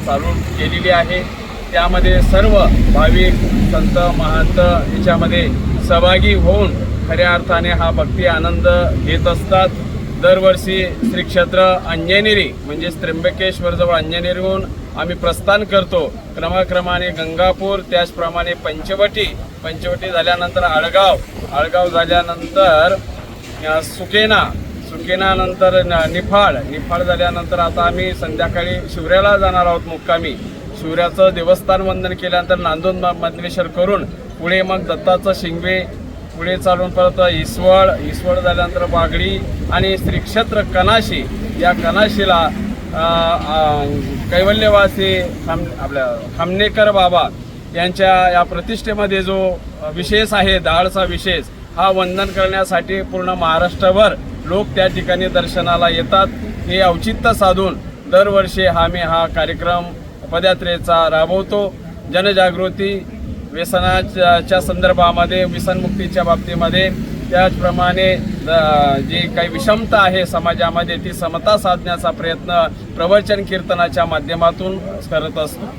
चालू केलेली आहे। त्यामध्ये सर्व भाविक संत महंत याच्यामध्ये सहभागी होऊन खऱ्या अर्थाने हा भक्ती आनंद घेत असतात। दरवर्षी श्री क्षेत्र अंजनेरी म्हणजे त्र्यंबकेश्वरजवळ अंजनेरीहून आम्ही प्रस्थान करतो। क्रमाक्रमाने गंगापूर, त्याचप्रमाणे पंचवटी झाल्यानंतर आळगाव झाल्यानंतर सुकेना नंतर निफाड झाल्यानंतर आता आम्ही संध्याकाळी शिवऱ्याला जाणार आहोत मुक्कामी। शिवऱ्याचं देवस्थान वंदन केल्यानंतर नांदोद मंदलेश्वर करून पुढे मग दत्ताचं शिंगवे, पुढे चालून परत इसवळ झाल्यानंतर वाघडी आणि श्री क्षेत्र कनाशी। या कनाशीला कैवल्यवासी आपल्या खामनेकर बाबा यांच्या या प्रतिष्ठेमध्ये जो विशेष आहे, दाळचा विशेष, हा वंदन करण्यासाठी पूर्ण महाराष्ट्रभर लोक त्या ठिकाणी दर्शनाला येतात। हे औचित्य साधून दरवर्षी आम्ही हा कार्यक्रम पदयात्रेचा राबवतो। जनजागृती, व्यसनाच्या संदर्भामध्ये, व्यसनमुक्तीच्या बाबतीमध्ये, त्याचप्रमाणे जी काही विषमता आहे समाजामध्ये ती समता साधण्याचा प्रयत्न प्रवचन कीर्तनाच्या माध्यमातून करत असतो।